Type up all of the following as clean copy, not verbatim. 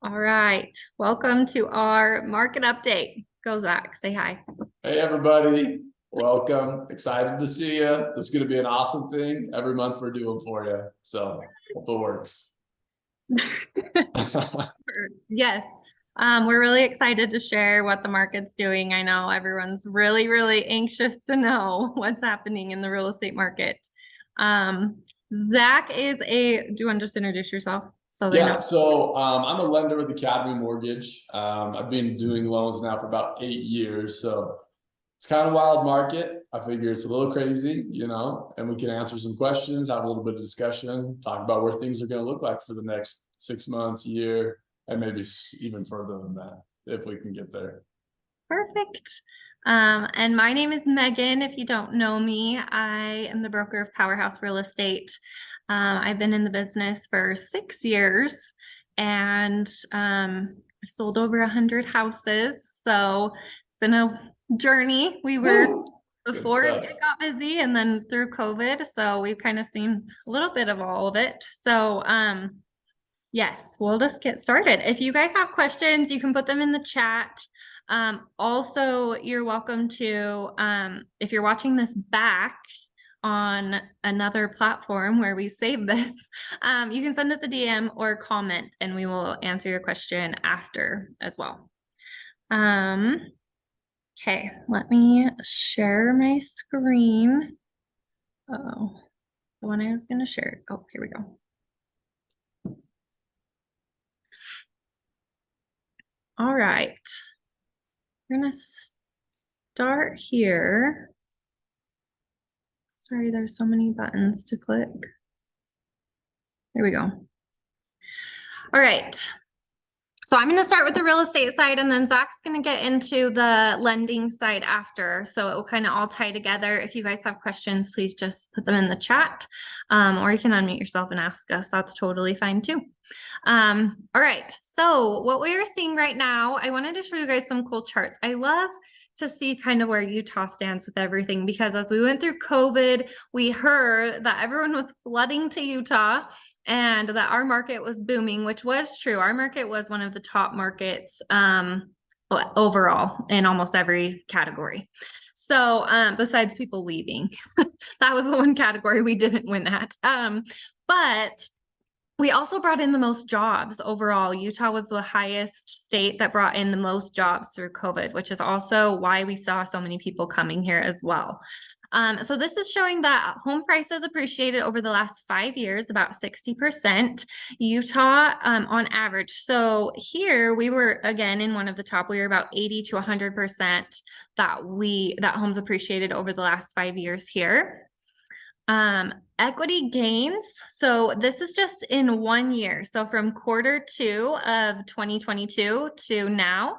All right. Welcome to our market update. Go, Zach. Say hi. Hey, everybody. Welcome. Excited to see you. This is going to be an awesome thing every month we're doing for you. So hope it works. Yes. We're really excited to share what the market's doing. I know everyone's really anxious to know what's happening in the real estate market. Zach do you want to just introduce yourself so they know? I'm a lender with Academy Mortgage. I've been doing loans now for about 8 years. So it's kind of a wild market. I figure it's a little crazy, and we can answer some questions, have a little bit of discussion, talk about where things are going to look like for the next 6 months, year, and maybe even further than that, if we can get there. Perfect. And my name is Megan. If you don't know me, I am the broker of Powerhouse Real Estate. I've been in the business for 6 years and I've sold over 100 houses. So it's been a journey. We were before it got busy and then through COVID. So we've kind of seen a little bit of all of it. So yes, we'll just get started. If you guys have questions, you can put them in the chat. Also, you're welcome to, if you're watching this back on another platform where we save this, you can send us a DM or comment and we will answer your question after as well. Okay, let me share my screen. Oh, the one I was going to share. Oh, here we go. All right. We're going to start here. Sorry, there's so many buttons to click. There we go. All right. So I'm going to start with the real estate side and then Zach's going to get into the lending side after. So it will kind of all tie together. If you guys have questions, please just put them in the chat or you can unmute yourself and ask us. That's totally fine too. All right. So what we are seeing right now, I wanted to show you guys some cool charts. I love to see kind of where Utah stands with everything because as we went through COVID, we heard that everyone was flooding to Utah and that our market was booming, which was true. Our market was one of the top markets overall in almost every category. So besides people leaving, that was the one category we didn't win at. But we also brought in the most jobs overall. Utah was the highest state that brought in the most jobs through COVID, which is also why we saw so many people coming here as well. So this is showing that home prices appreciated over the last 5 years, about 60%. Utah on average. So here we were again in one of the top, we were about 80 to 100% that homes appreciated over the last 5 years here. Equity gains. So this is just in 1 year. So from Q2 of 2022 to now,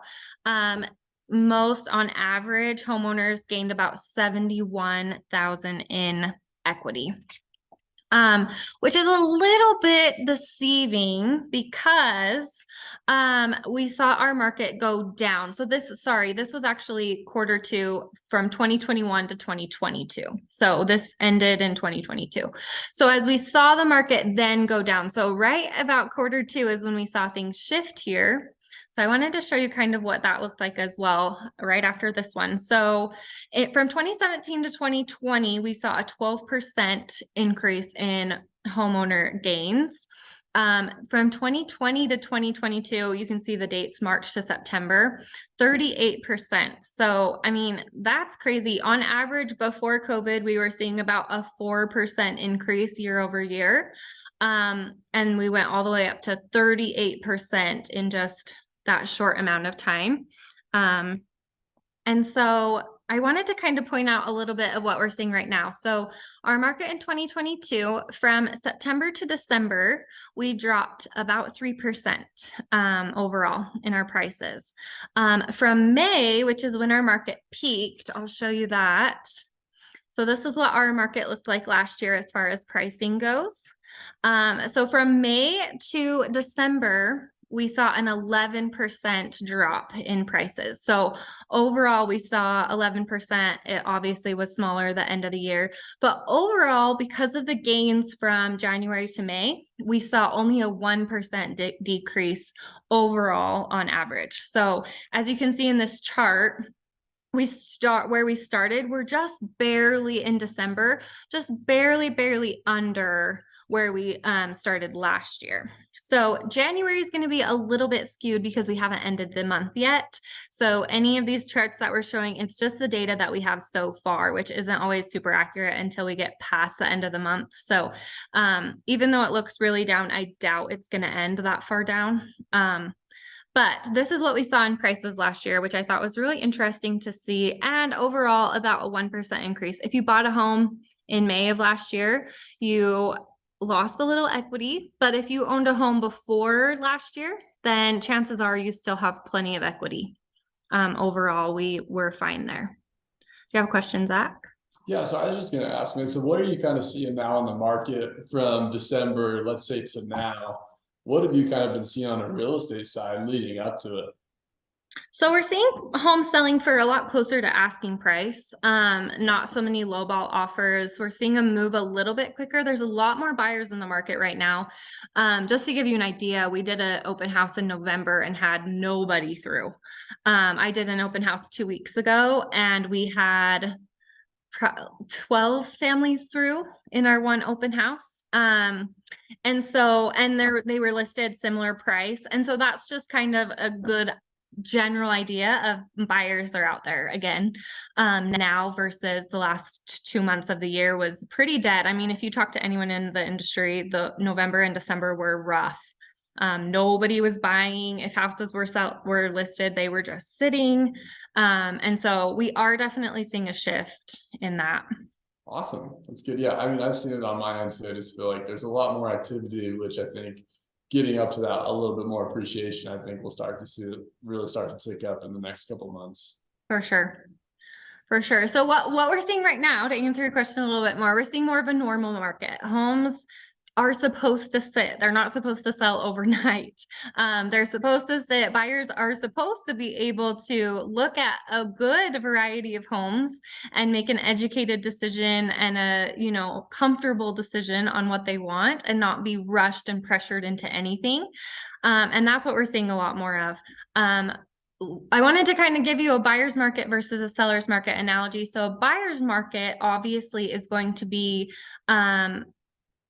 most on average homeowners gained about 71,000 in equity. Which is a little bit deceiving because we saw our market go down. So this was actually Q2 from 2021 to 2022. So this ended in 2022. So as we saw the market then go down, so right about Q2 is when we saw things shift here. So I wanted to show you kind of what that looked like as well right after this one. So from 2017 to 2020, we saw a 12% increase in homeowner gains. From 2020 to 2022, you can see the dates, March to September, 38%. So, I mean, that's crazy. On average, before COVID, we were seeing about a 4% increase year over year. And we went all the way up to 38% in just that short amount of time. And so I wanted to kind of point out a little bit of what we're seeing right now. So our market in 2022, from September to December, we dropped about 3% overall in our prices. From May, which is when our market peaked, I'll show you that. So this is what our market looked like last year as far as pricing goes. So from May to December, we saw an 11% drop in prices. So overall, we saw 11%. It obviously was smaller the end of the year, but overall, because of the gains from January to May, we saw only a 1% decrease overall on average. So as you can see in this chart, we start where we started. We're just barely in December, just barely under where we started last year. So January is going to be a little bit skewed because we haven't ended the month yet. So any of these charts that we're showing, it's just the data that we have so far, which isn't always super accurate until we get past the end of the month. So even though it looks really down, I doubt it's going to end that far down. But this is what we saw in prices last year, which I thought was really interesting to see. And overall, about a 1% increase. If you bought a home in May of last year, you lost a little equity. But if you owned a home before last year, then chances are you still have plenty of equity. Overall, we were fine there. Do you have a question, Zach? Yeah, so I was just gonna ask, man, so what are you kind of seeing now in the market from December, let's say, to now? What have you kind of been seeing on the real estate side leading up to it? So we're seeing homes selling for a lot closer to asking price. Not so many lowball offers. We're seeing them move a little bit quicker. There's a lot more buyers in the market right now. Just to give you an idea, we did an open house in November and had nobody through. I did an open house 2 weeks ago and we had 12 families through in our one open house. And they were listed similar price. And so that's just kind of a good general idea of buyers are out there again. Now versus the last 2 months of the year was pretty dead. I mean, if you talk to anyone in the industry, the November and December were rough. Nobody was buying. If houses were listed, they were just sitting. And so we are definitely seeing a shift in that. Awesome. That's good. Yeah, I mean, I've seen it on my end too. I just feel like there's a lot more activity, which I think getting up to that a little bit more appreciation, I think we'll start to see it really start to tick up in the next couple of months. For sure. For sure. So what we're seeing right now, to answer your question a little bit more, we're seeing more of a normal market. Homes are supposed to sit. They're not supposed to sell overnight. They're supposed to sit. Buyers are supposed to be able to look at a good variety of homes and make an educated decision and a, comfortable decision on what they want and not be rushed and pressured into anything. And that's what we're seeing a lot more of. I wanted to kind of give you a buyer's market versus a seller's market analogy. So a buyer's market obviously is going to be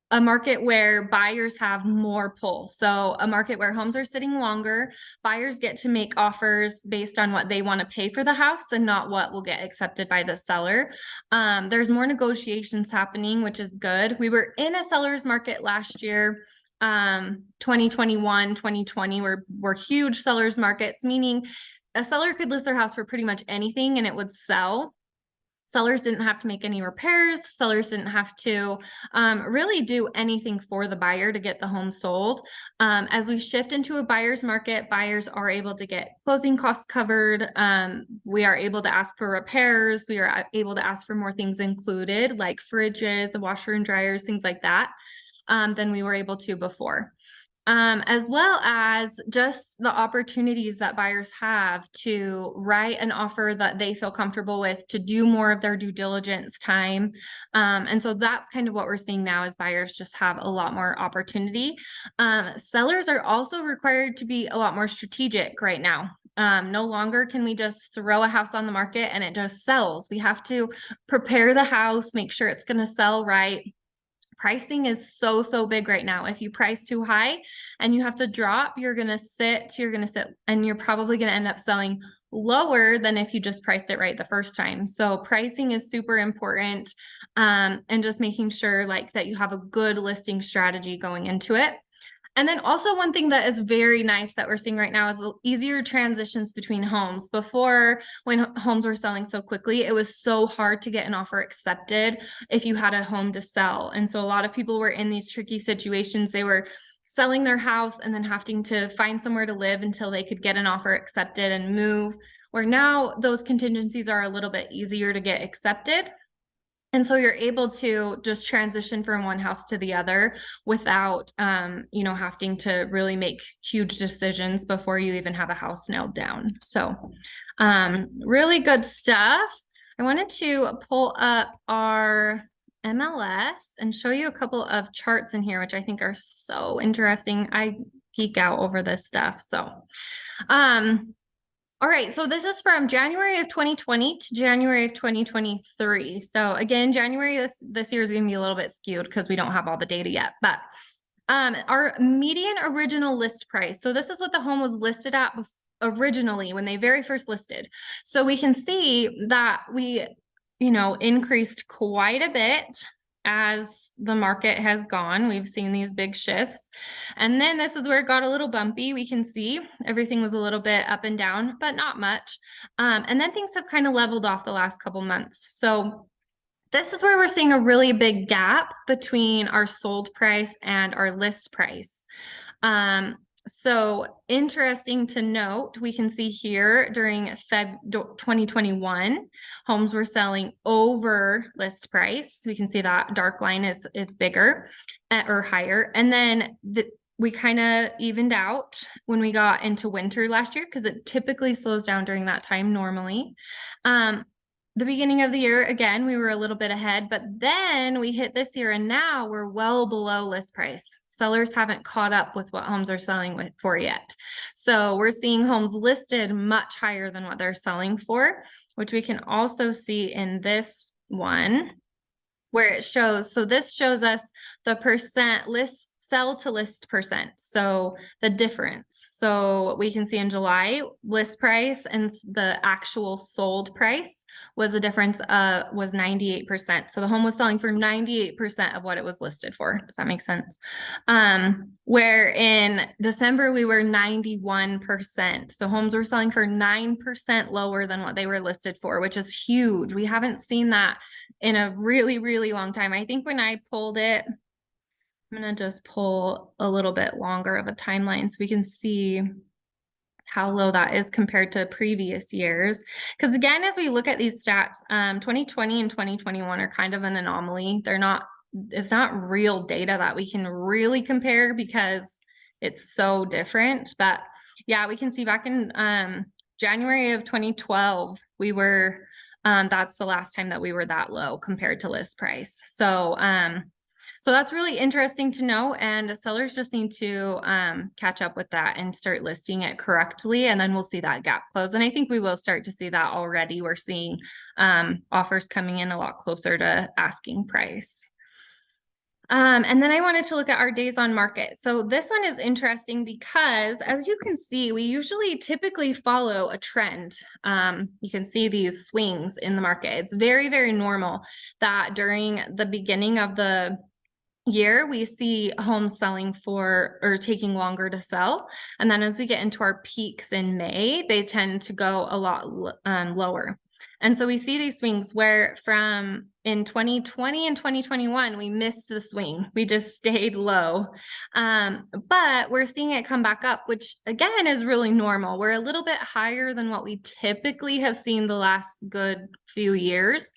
a market where buyers have more pull. So a market where homes are sitting longer, buyers get to make offers based on what they want to pay for the house and not what will get accepted by the seller. There's more negotiations happening, which is good. We were in a seller's market last year. 2021, 2020 were huge sellers markets, meaning a seller could list their house for pretty much anything and it would sell. Sellers didn't have to make any repairs. Sellers didn't have to really do anything for the buyer to get the home sold. As we shift into a buyer's market, buyers are able to get closing costs covered. We are able to ask for repairs. We are able to ask for more things included, like fridges, washer and dryers, things like that, than we were able to before. As well as just the opportunities that buyers have to write an offer that they feel comfortable with, to do more of their due diligence time. And so that's kind of what we're seeing now is buyers just have a lot more opportunity. Sellers are also required to be a lot more strategic right now. No longer can we just throw a house on the market and it just sells. We have to prepare the house, make sure it's going to sell right. Pricing is so big right now. If you price too high and you have to drop, you're going to sit, and you're probably going to end up selling lower than if you just priced it right the first time. So pricing is super important, and just making sure that you have a good listing strategy going into it. And then also one thing that is very nice that we're seeing right now is easier transitions between homes. Before, when homes were selling so quickly, it was so hard to get an offer accepted if you had a home to sell. And so a lot of people were in these tricky situations. They were selling their house and then having to find somewhere to live until they could get an offer accepted and move, where now those contingencies are a little bit easier to get accepted. And so you're able to just transition from one house to the other without, you know, having to really make huge decisions before you even have a house nailed down. So, really good stuff. I wanted to pull up our MLS and show you a couple of charts in here, which I think are so interesting. I geek out over this stuff. So, all right, so this is from January of 2020 to January of 2023. So again, January this year is going to be a little bit skewed because we don't have all the data yet. But our median original list price. So this is what the home was listed at originally when they very first listed. So we can see that we, you know, increased quite a bit as the market has gone. We've seen these big shifts. And then this is where it got a little bumpy. We can see everything was a little bit up and down, but not much. And then things have kind of leveled off the last couple months. So this is where we're seeing a really big gap between our sold price and our list price. So interesting to note, we can see here during Feb 2021, homes were selling over list price. We can see that dark line is bigger or higher. And then we kind of evened out when we got into winter last year because it typically slows down during that time normally. The beginning of the year, again, we were a little bit ahead, but then we hit this year and now we're well below list price. Sellers haven't caught up with what homes are selling for yet. So we're seeing homes listed much higher than what they're selling for, which we can also see in this one where it shows. So this shows us the percent sell to list percent. So the difference. So we can see in July, list price and the actual sold price was the difference was 98%. So the home was selling for 98% of what it was listed for. Does that make sense? Where in December we were 91%. So homes were selling for 9% lower than what they were listed for, which is huge. We haven't seen that in a really, really long time. I think when I pulled it, I'm going to just pull a little bit longer of a timeline so we can see how low that is compared to previous years. Because again, as we look at these stats, 2020 and 2021 are kind of an anomaly. It's not real data that we can really compare because it's so different. But yeah, we can see back in January of 2012, we were, that's the last time that we were that low compared to list price. So that's really interesting to know, and the sellers just need to catch up with that and start listing it correctly, and then we'll see that gap close. And I think we will start to see that already. We're seeing offers coming in a lot closer to asking price. And then I wanted to look at our days on market. So this one is interesting because as you can see, we usually typically follow a trend. You can see these swings in the market. It's very, very normal that during the beginning of the year, we see homes selling for or taking longer to sell. And then as we get into our peaks in May, they tend to go a lot lower. And so we see these swings where from in 2020 and 2021, we missed the swing. We just stayed low. But we're seeing it come back up, which again is really normal. We're a little bit higher than what we typically have seen the last good few years.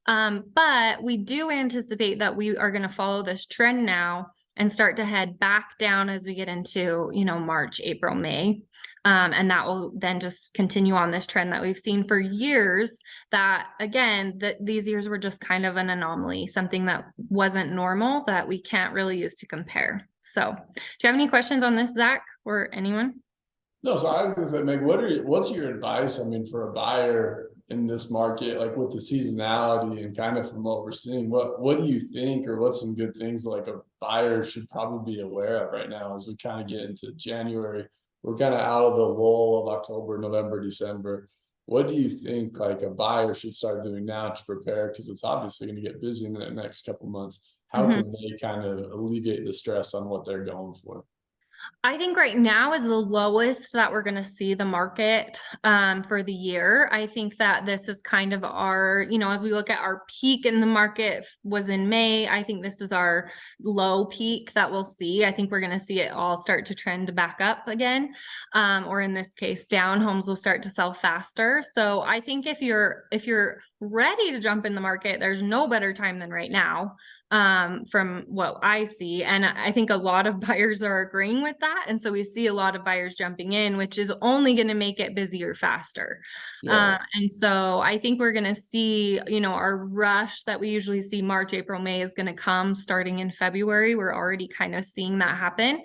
But we do anticipate that we are going to follow this trend now and start to head back down as we get into, you know, March, April, May. And that will then just continue on this trend that we've seen for years, that again, these years were just kind of an anomaly, something that wasn't normal that we can't really use to compare. So do you have any questions on this, Zach, or anyone? No, so I was gonna say, Meg, what's your advice? I mean, for a buyer in this market, like with the seasonality and kind of from what we're seeing, what do you think, or what's some good things like a buyer should probably be aware of right now as we kind of get into January? We're kind of out of the lull of October, November, December. What do you think like a buyer should start doing now to prepare? Because it's obviously going to get busy in the next couple months. How can they kind of alleviate the stress on what they're going for? I think right now is the lowest that we're going to see the market for the year. I think that this is kind of our, as we look at our peak in the market was in May. I think this is our low peak that we'll see. I think we're going to see it all start to trend back up again, or in this case, down. Homes will start to sell faster. So I think if you're ready to jump in the market, there's no better time than right now, from what I see. And I think a lot of buyers are agreeing with that. And so we see a lot of buyers jumping in, which is only going to make it busier faster. Yeah. And so I think we're going to see, our rush that we usually see March, April, May is going to come starting in February. We're already kind of seeing that happen.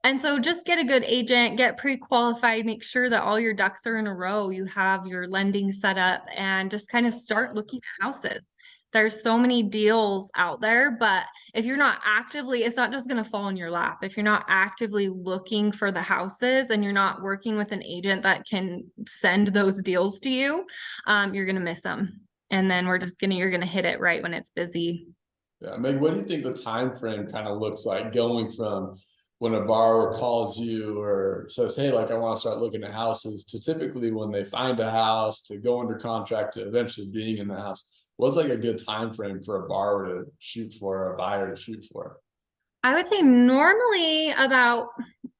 And so just get a good agent, get pre-qualified, make sure that all your ducks are in a row. You have your lending set up and just kind of start looking at houses. There's so many deals out there, but if you're not actively, it's not just going to fall in your lap. If you're not actively looking for the houses and you're not working with an agent that can send those deals to you, you're going to miss them. And then you're going to hit it right when it's busy. Yeah, Meg, what do you think the time frame kind of looks like going from when a borrower calls you or says, hey, like I want to start looking at houses, to typically when they find a house, to go under contract, to eventually being in the house? What's like a good time frame for a borrower to shoot for, or a buyer to shoot for? I would say normally about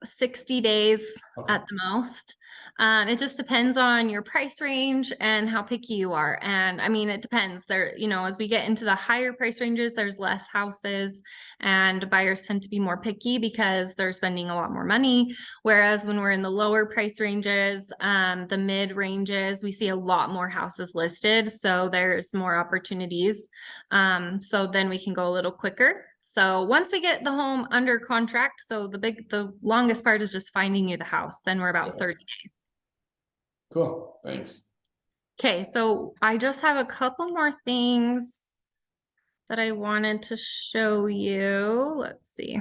60 days Okay. at the most. It just depends on your price range and how picky you are. And I mean, it depends there, as we get into the higher price ranges, there's less houses and buyers tend to be more picky because they're spending a lot more money. Whereas when we're in the lower price ranges, the mid ranges, we see a lot more houses listed. So there's more opportunities. So then we can go a little quicker. So once we get the home under contract, so the longest part is just finding you the house. Then we're about 30 days. Cool. Thanks. Okay, so I just have a couple more things that I wanted to show you. Let's see.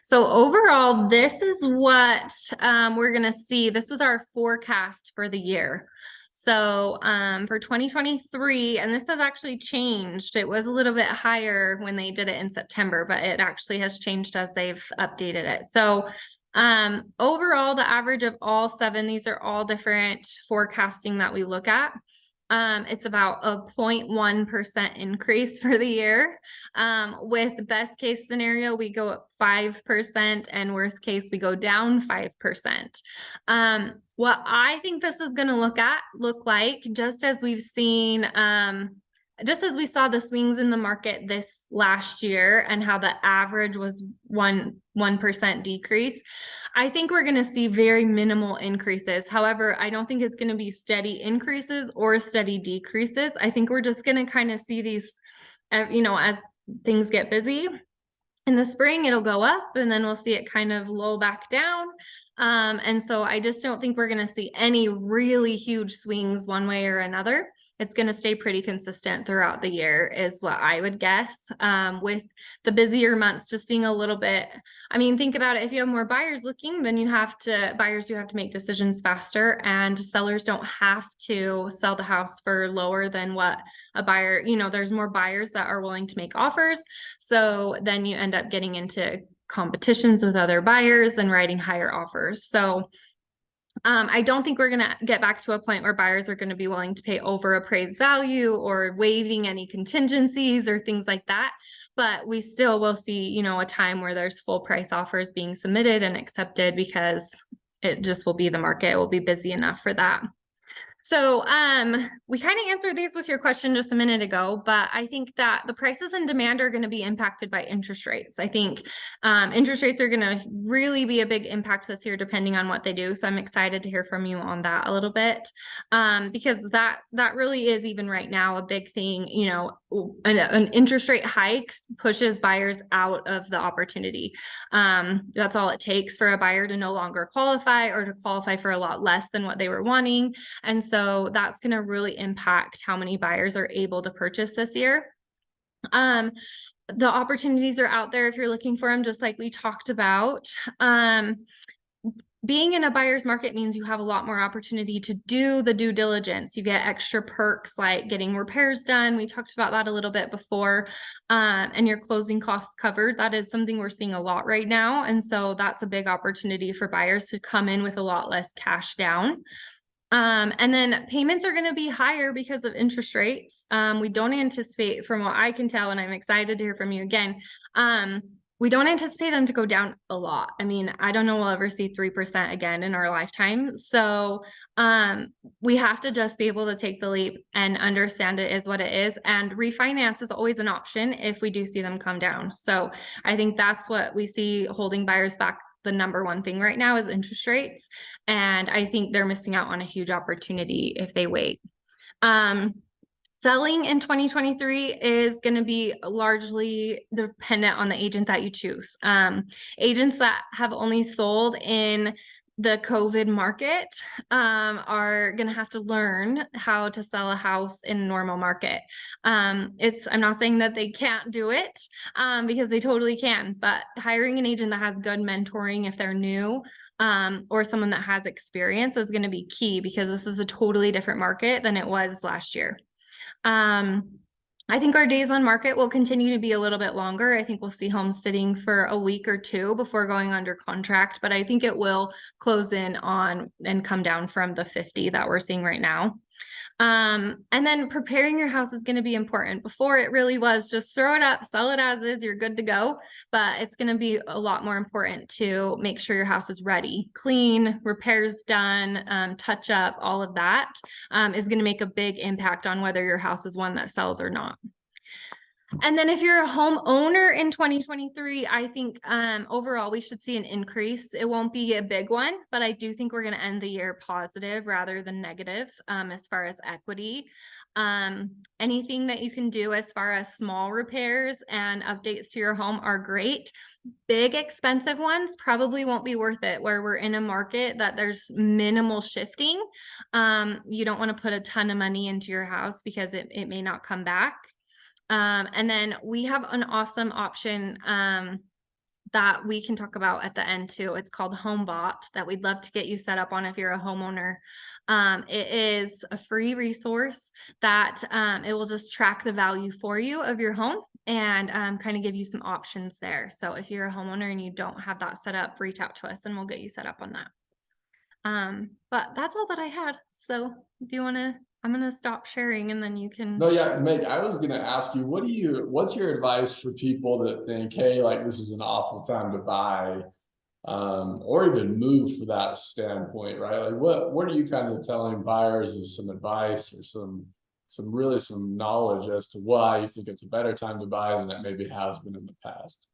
So overall, this is what we're going to see. This was our forecast for the year. So for 2023, and this has actually changed. It was a little bit higher when they did it in September, but it actually has changed as they've updated it. So overall, the average of all 7, these are all different forecasting that we look at. It's about a 0.1% increase for the year. With the best case scenario, we go up 5%, and worst case, we go down 5%. What I think this is going to look like, just as we've seen, just as we saw the swings in the market this last year and how the average was 1% decrease, I think we're going to see very minimal increases. However, I don't think it's going to be steady increases or steady decreases. I think we're just going to kind of see these, as things get busy. In the spring, it'll go up and then we'll see it kind of low back down. And so I just don't think we're going to see any really huge swings one way or another. It's going to stay pretty consistent throughout the year is what I would guess, with the busier months just being a little bit, I mean, think about it. If you have more buyers looking, then buyers do have to make decisions faster, and sellers don't have to sell the house for lower than what a buyer, there's more buyers that are willing to make offers. So then you end up getting into competitions with other buyers and writing higher offers. So I don't think we're going to get back to a point where buyers are going to be willing to pay over appraised value or waiving any contingencies or things like that. But we still will see, a time where there's full price offers being submitted and accepted, because it just will be the market. It will be busy enough for that. So we kind of answered these with your question just a minute ago, but I think that the prices and demand are going to be impacted by interest rates. I think interest rates are going to really be a big impact this year, depending on what they do. So I'm excited to hear from you on that a little bit, because that really is, even right now, a big thing. An interest rate hike pushes buyers out of the opportunity. That's all it takes for a buyer to no longer qualify, or to qualify for a lot less than what they were wanting. And so that's going to really impact how many buyers are able to purchase this year. The opportunities are out there if you're looking for them, just like we talked about. being in a buyer's market means you have a lot more opportunity to do the due diligence. You get extra perks like getting repairs done. We talked about that a little bit before, and your closing costs covered. That is something we're seeing a lot right now. And so that's a big opportunity for buyers to come in with a lot less cash down. And then payments are going to be higher because of interest rates. We don't anticipate, from what I can tell, and I'm excited to hear from you again, we don't anticipate them to go down a lot. I mean, I don't know we'll ever see 3% again in our lifetime. So we have to just be able to take the leap and understand it is what it is. And refinance is always an option if we do see them come down. So I think that's what we see holding buyers back. The number one thing right now is interest rates. And I think they're missing out on a huge opportunity if they wait. Selling in 2023 is going to be largely dependent on the agent that you choose. Agents that have only sold in the COVID market are going to have to learn how to sell a house in a normal market. I'm not saying that they can't do it because they totally can, but hiring an agent that has good mentoring if they're new or someone that has experience is going to be key, because this is a totally different market than it was last year. I think our days on market will continue to be a little bit longer. I think we'll see homes sitting for a week or two before going under contract, but I think it will close in on and come down from the 50 that we're seeing right now. And then preparing your house is going to be important. Before, it really was just throw it up, sell it as is, you're good to go. But it's going to be a lot more important to make sure your house is ready, clean, repairs done, touch up, all of that is going to make a big impact on whether your house is one that sells or not. And then if you're a homeowner in 2023, I think overall we should see an increase. It won't be a big one, but I do think we're going to end the year positive rather than negative as far as equity. Anything that you can do as far as small repairs and updates to your home are great. Big expensive ones probably won't be worth it, where we're in a market that there's minimal shifting. You don't want to put a ton of money into your house because it may not come back. And then we have an awesome option that we can talk about at the end too. It's called HomeBot that we'd love to get you set up on if you're a homeowner. It is a free resource that it will just track the value for you of your home and kind of give you some options there. So if you're a homeowner and you don't have that set up, reach out to us and we'll get you set up on that. But that's all that I had. So do you want to, I'm going to stop sharing and then you can. No, yeah, Meg, I was gonna ask you, what's your advice for people that think, hey, like this is an awful time to buy, or even move for that standpoint, right? Like what are you kind of telling buyers as some advice or some knowledge as to why you think it's a better time to buy than that maybe has been in the past?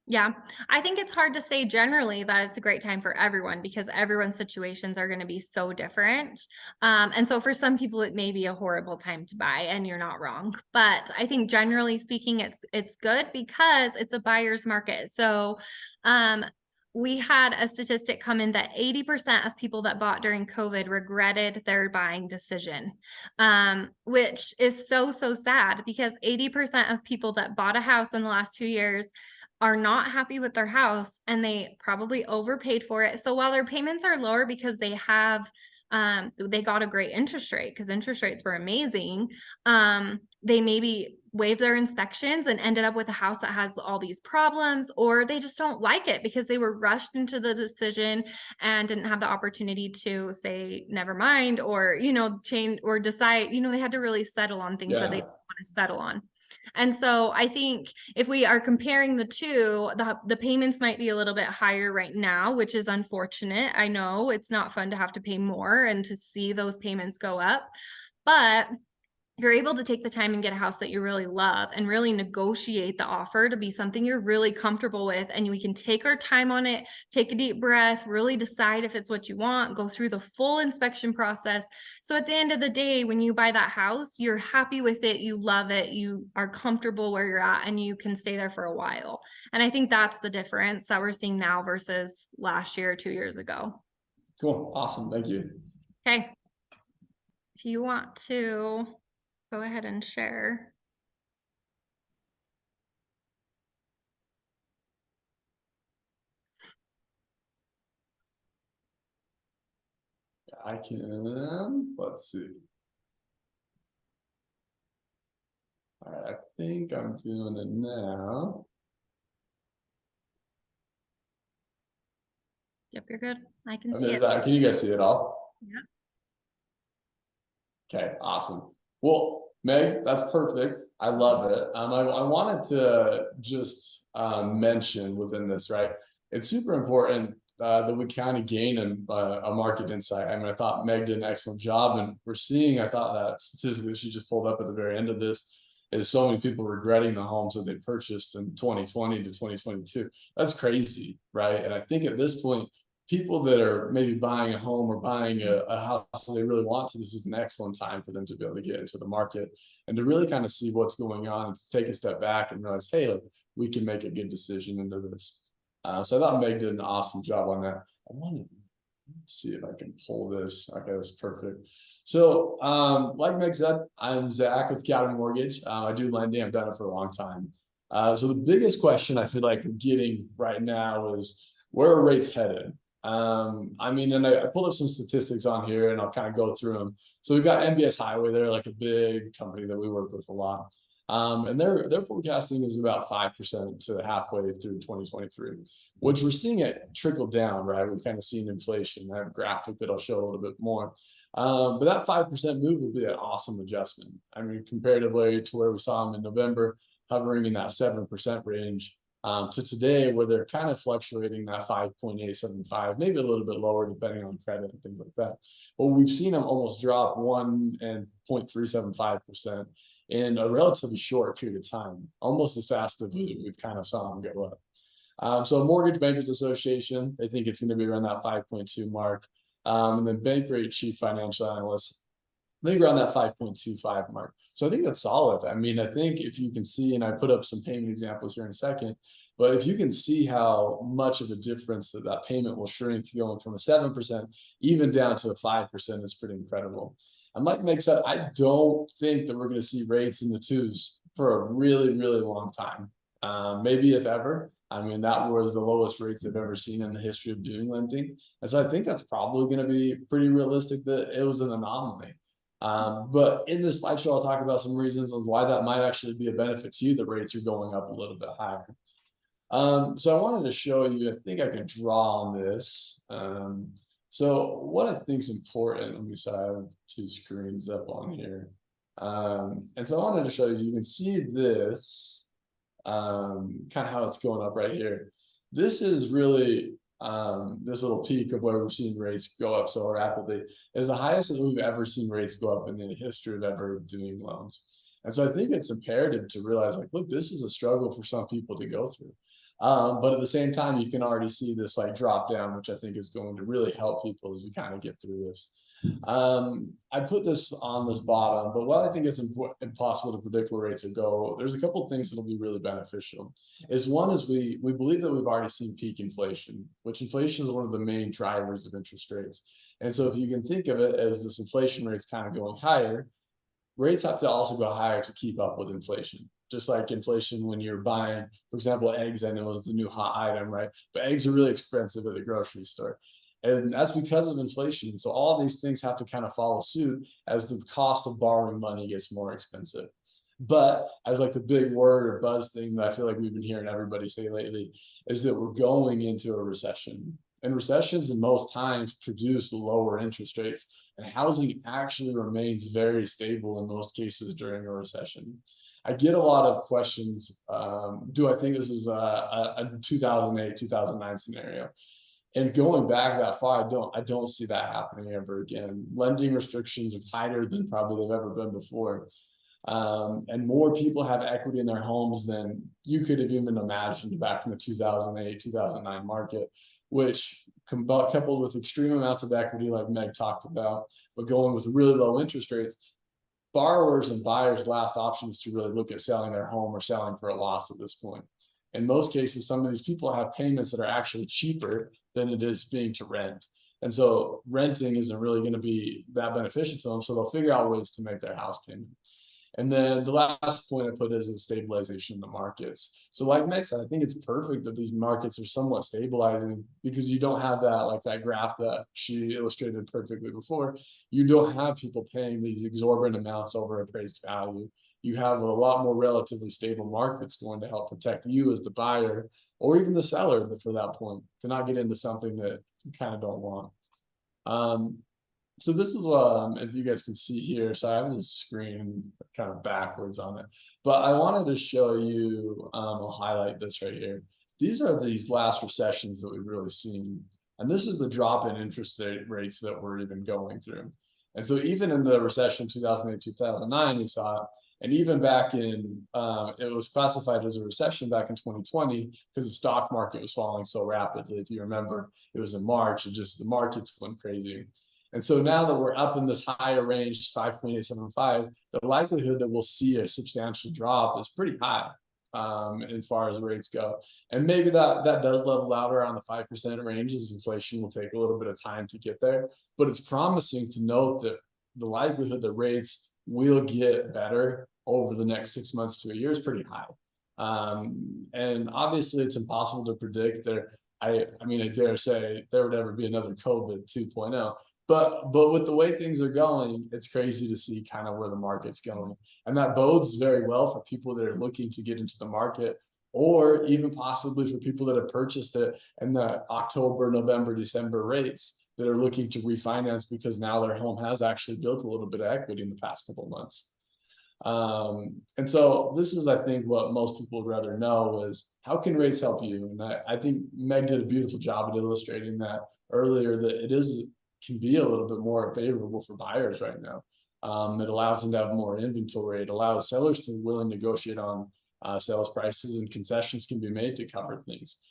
Yeah, I think it's hard to say generally that it's a great time for everyone because everyone's situations are going to be so different. And so for some people, it may be a horrible time to buy, and you're not wrong. But I think generally speaking, it's good because it's a buyer's market. So we had a statistic come in that 80% of people that bought during COVID regretted their buying decision, which is so sad because 80% of people that bought a house in the last 2 years are not happy with their house and they probably overpaid for it. So while their payments are lower because they have they got a great interest rate because interest rates were amazing, they maybe waived their inspections and ended up with a house that has all these problems, or they just don't like it because they were rushed into the decision and didn't have the opportunity to say never mind, or change or decide. They had to really settle on things that they want to settle on. And so I think if we are comparing the two, the payments might be a little bit higher right now, which is unfortunate. I know it's not fun to have to pay more and to see those payments go up, but you're able to take the time and get a house that you really love and really negotiate the offer to be something you're really comfortable with. And we can take our time on it, take a deep breath, really decide if it's what you want, go through the full inspection process. So at the end of the day, when you buy that house, you're happy with it, you love it, you are comfortable where you're at, and you can stay there for a while. And I think that's the difference that we're seeing now versus last year or 2 years ago. Cool. Awesome. Thank you. Okay. If you want to go ahead and share. I can, let's see. All right, I think I'm doing it now. Yep, you're good. I can I see mean, it. can you guys see it all? Yeah. Okay, awesome. Well, Meg, that's perfect. I love it. I wanted to just mention within this, right? It's super important that we kind of gain a market insight. I mean, I thought Meg did an excellent job, and we're seeing, I thought that statistically she just pulled up at the very end of this is so many people regretting the homes that they purchased in 2020 to 2022. That's crazy, right? And I think at this point, people that are maybe buying a home or buying a house that they really want to, this is an excellent time for them to be able to get into the market and to really kind of see what's going on and to take a step back and realize, hey, like, we can make a good decision into this. So I thought Meg did an awesome job on that. I wanted to see if I can pull this. Okay, that's perfect. So like Meg said, I'm Zach with Academy Mortgage. I do lending. I've done it for a long time. So the biggest question I feel like we're getting right now is, where are rates headed? I mean, and I pulled up some statistics on here and I'll kind of go through them. So we've got MBS Highway, they're like a big company that we work with a lot. And their forecasting is about 5% to halfway through 2023, which we're seeing it trickle down, right? We've kind of seen inflation. I have a graphic that I'll show a little bit more. But that 5% move would be an awesome adjustment. I mean, comparatively to where we saw them in November, hovering in that 7% range. To today, where they're kind of fluctuating that 5.875, maybe a little bit lower depending on credit and things like that. But we've seen them almost drop 1.375% in a relatively short period of time, almost as fast as we've kind of saw them go up. So Mortgage Bankers Association, they think it's going to be around that 5.2 mark. And then Bankrate Chief Financial Analyst, I think around that 5.25 mark. So I think that's solid. I mean, I think if you can see, and I put up some payment examples here in a second, but if you can see how much of a difference that payment will shrink going from a 7% even down to a 5% is pretty incredible. And like Meg said, I don't think that we're going to see rates in the twos for a really, really long time. Maybe if ever. I mean, that was the lowest rates they've ever seen in the history of doing lending. And so I think that's probably going to be pretty realistic that it was an anomaly. But in this slideshow, I'll talk about some reasons of why that might actually be a benefit to you. The rates are going up a little bit higher. So I wanted to show you, I think I can draw on this. So what I think is important, let me say I have two screens up on here. And so I wanted to show you can see this, kind of how it's going up right here. This is really this little peak of where we've seen rates go up so rapidly is the highest that we've ever seen rates go up in the history of ever doing loans. And so I think it's imperative to realize, like, look, this is a struggle for some people to go through. But at the same time, you can already see this like drop down, which I think is going to really help people as we kind of get through this. I put this on this bottom, but while I think it's impossible to predict where rates will go, there's a couple of things that'll be really beneficial. One is we believe that we've already seen peak inflation, which inflation is one of the main drivers of interest rates. And so if you can think of it as this inflation rate's kind of going higher, rates have to also go higher to keep up with inflation. Just like inflation when you're buying, for example, eggs, I know is the new hot item, right? But eggs are really expensive at the grocery store. And that's because of inflation. So all these things have to kind of follow suit as the cost of borrowing money gets more expensive. But as like the big word or buzz thing that I feel like we've been hearing everybody say lately is that we're going into a recession. And recessions in most times produce lower interest rates. And housing actually remains very stable in most cases during a recession. I get a lot of questions. Do I think this is a 2008, 2009 scenario? And going back that far, I don't see that happening ever again. Lending restrictions are tighter than probably they've ever been before. And more people have equity in their homes than you could have even imagined back in the 2008, 2009 market, which coupled with extreme amounts of equity like Meg talked about, but going with really low interest rates, borrowers and buyers' last option is to really look at selling their home or selling for a loss at this point. In most cases, some of these people have payments that are actually cheaper than it is being to rent. And so renting isn't really going to be that beneficial to them. So they'll figure out ways to make their house payment. And then the last point I put is a stabilization in the markets. So like Meg said, I think it's perfect that these markets are somewhat stabilizing, because you don't have that, like that graph that she illustrated perfectly before. You don't have people paying these exorbitant amounts over appraised value. You have a lot more relatively stable market that's going to help protect you as the buyer, or even the seller for that point, to not get into something that you kind of don't want. So this is if you guys can see here, so I have this screen kind of backwards on it, but I wanted to show you, I'll highlight this right here. These are these last recessions that we've really seen, and this is the drop in interest rates that we're even going through. And so even in the recession 2008 2009 we saw it, and even back in it was classified as a recession back in 2020 because the stock market was falling so rapidly. If you remember, it was in March, and just the markets went crazy. And so now that we're up in this higher range, 5.875, the likelihood that we'll see a substantial drop is pretty high, as far as rates go. And maybe that does level out around the 5% range, as inflation will take a little bit of time to get there. But it's promising to note that the likelihood that rates will get better over the next 6 months to a year is pretty high. And obviously it's impossible to predict there. I mean, I dare say there would ever be another COVID 2.0. But with the way things are going, it's crazy to see kind of where the market's going. And that bodes very well for people that are looking to get into the market, or even possibly for people that have purchased it in the October, November, December rates that are looking to refinance because now their home has actually built a little bit of equity in the past couple of months. And so this is, I think, what most people would rather know is, how can rates help you? And I think Meg did a beautiful job at illustrating that earlier, that it can be a little bit more favorable for buyers right now. It allows them to have more inventory. It allows sellers to willing to negotiate on sales prices, and concessions can be made to cover things.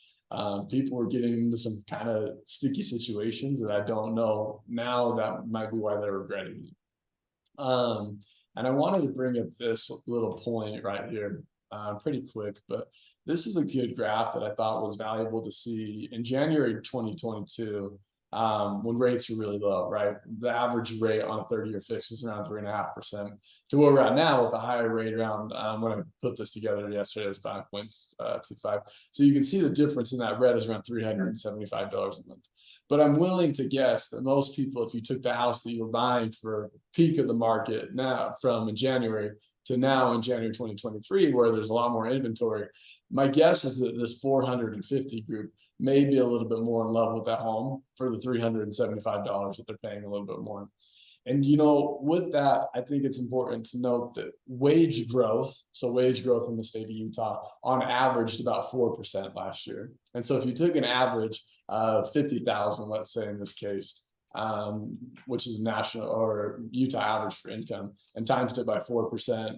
People are getting into some kind of sticky situations that I don't know now, that might be why they're regretting it. And I wanted to bring up this little point right here, pretty quick, but this is a good graph that I thought was valuable to see in January 2022, when rates were really low, right? The average rate on a 30-year fix is around 3.5%, to where we're at now with a higher rate around, when I put this together yesterday, it was 5.25. So you can see the difference in that red is around $375 a month. But I'm willing to guess that most people, if you took the house that you were buying for peak of the market now from in January to now in January 2023, where there's a lot more inventory, my guess is that this 450 group may be a little bit more in love with that home for the $375 that they're paying a little bit more. And, you know, with that, I think it's important to note that wage growth, so wage growth in the state of Utah, on average about 4% last year. And so if you took an average of 50,000, let's say in this case, which is national or Utah average for income, and times it by 4%,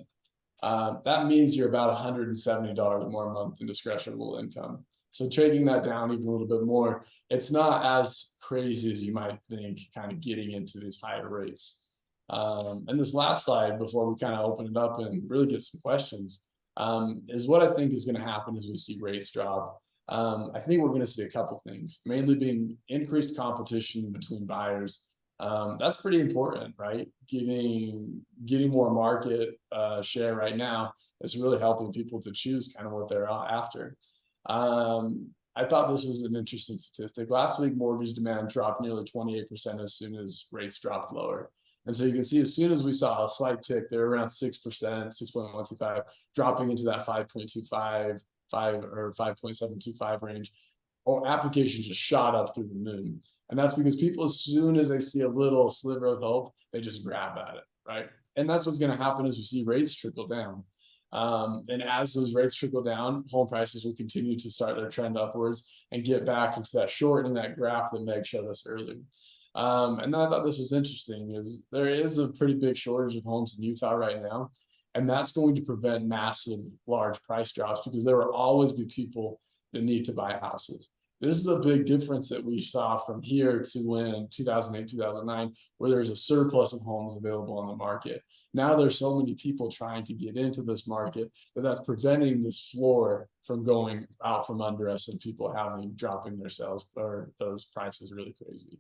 that means you're about $170 more a month in discretionable income. So taking that down even a little bit more, it's not as crazy as you might think, kind of getting into these higher rates. And this last slide, before we kind of open it up and really get some questions, is what I think is going to happen as we see rates drop. I think we're going to see a couple things, mainly being increased competition between buyers. That's pretty important, right? Getting more market share right now is really helping people to choose kind of what they're after. I thought this was an interesting statistic. Last week, mortgage demand dropped nearly 28% as soon as rates dropped lower. And so you can see, as soon as we saw a slight tick, they're around 6%, 6.125, dropping into that 5.25, 5 or 5.725 range, or applications just shot up through the moon. And that's because people, as soon as they see a little sliver of hope, they just grab at it, right? And that's what's going to happen as we see rates trickle down. And as those rates trickle down, home prices will continue to start their trend upwards and get back into that shortening that graph that Meg showed us earlier. And then I thought this was interesting, is there is a pretty big shortage of homes in Utah right now. And that's going to prevent massive, large price drops, because there will always be people that need to buy houses. This is a big difference that we saw from here to when 2008, 2009, where there's a surplus of homes available on the market. Now there's so many people trying to get into this market that's preventing this floor from going out from under us, and people dropping their sales or those prices really crazy.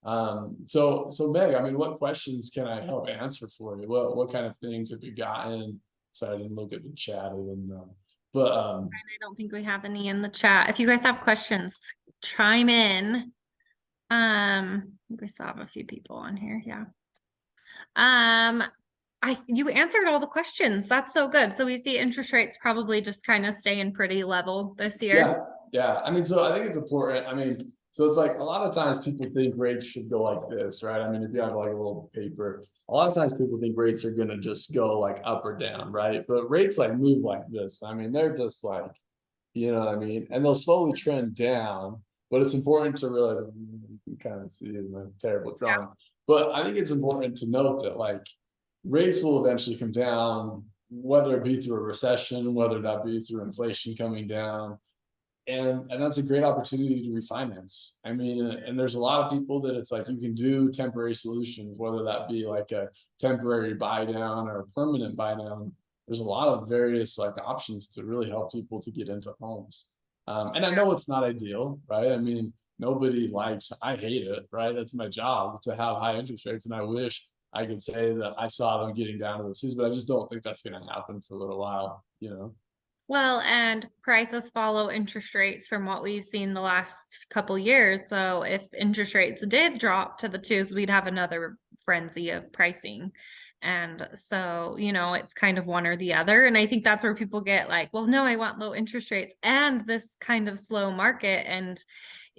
So Meg, I mean, what questions can I help answer for you? What kind of things have you gotten? Sorry, I didn't look at the chat, I didn't know. But I don't think we have any in the chat. If you guys have questions, chime in. I think we still have a few people on here. Yeah. You answered all the questions. That's so good. So we see interest rates probably just kind of staying pretty level this year. yeah, I mean, so I think it's important. I mean, so it's like a lot of times people think rates should go like this, right? I mean, if you have like a little paper, a lot of times people think rates are gonna just go like up or down, right? But rates like move like this. I mean, they're just like, you know what I mean? And they'll slowly trend down, but it's important to realize, you can kind of see in the terrible drawing. But I think it's important to note that like rates will eventually come down, whether it be through a recession, whether that be through inflation coming down. And that's a great opportunity to refinance. I mean, and there's a lot of people that it's like you can do temporary solutions, whether that be like a temporary buy down or a permanent buy down. There's a lot of various like options to really help people to get into homes. And I know it's not ideal, right? I mean, nobody likes, I hate it, right? That's my job to have high interest rates. And I wish I could say that I saw them getting down to the twos, but I just don't think that's going to happen for a little while, you know? Well, and prices follow interest rates from what we've seen the last couple years. So if interest rates did drop to the twos, we'd have another frenzy of pricing. And so, it's kind of one or the other. And I think that's where people get like, well, no, I want low interest rates and this kind of slow market. And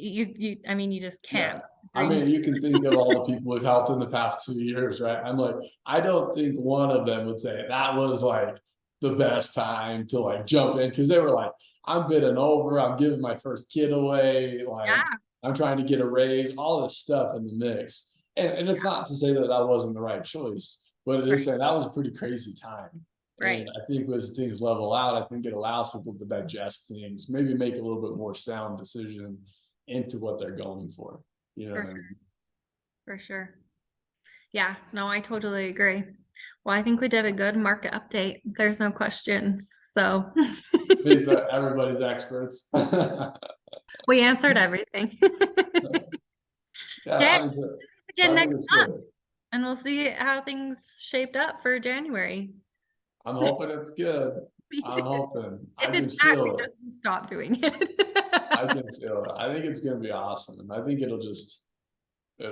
I mean, you just can't. I mean, you can think of all the people we've helped in the past 2 years, right? I'm like, I don't think one of them would say that was like the best time to like jump in because they were like, I'm bidding over, I'm giving my first kid away, like Yeah. I'm trying to get a raise, all this stuff in the mix. And it's not to say that that wasn't the right choice, but it is saying that was a pretty crazy time. Right. And I think as things level out, I think it allows people to digest things, maybe make a little bit more sound decision into what they're going for. You know For what I sure. mean? For sure. Yeah, no, I totally agree. Well, I think we did a good market update. There's no questions. So It's everybody's experts. we answered everything. Yeah, Okay, I mean, so again I next think it's month, good. and we'll see how things shaped up for January. I'm hoping it's good. Me too. I'm hoping. I If can it's bad, we feel it. just stop doing it. I can feel it. I think it's gonna be awesome. I think it'll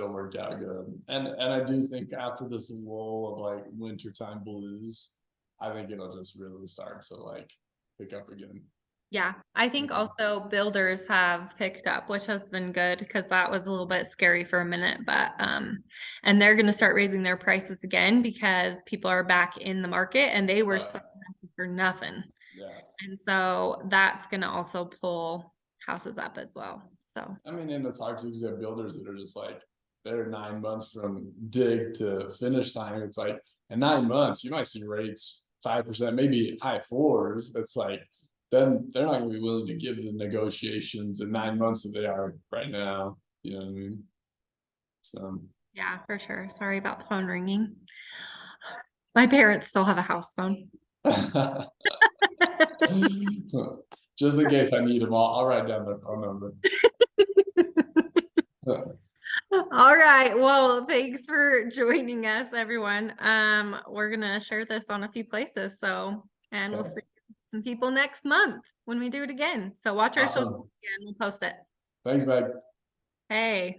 work out good. And I do think after this lull of like wintertime blues, I think it'll just really start to like pick up again. Yeah, I think also builders have picked up, which has been good because that was a little bit scary for a minute, but and they're going to start raising their prices again because people are back in the market and they were selling houses for nothing. Yeah. And so that's going to also pull houses up as well. So I mean, and it's hard to because builders that are just like they're 9 months from dig to finish time. It's like in 9 months, you might see rates 5%, maybe high fours. It's like then they're not gonna be willing to give the negotiations in 9 months that they are right now. You know what I mean? So yeah, for sure. Sorry about the phone ringing. My parents still have a house phone. just in case I need them, I'll write down their phone number. All right. Well, thanks for joining us, everyone. We're gonna share this on a few places. So, and we'll see some people next month when we do it again. So watch our social Awesome. media and we'll post it. Thanks, Meg. Hey.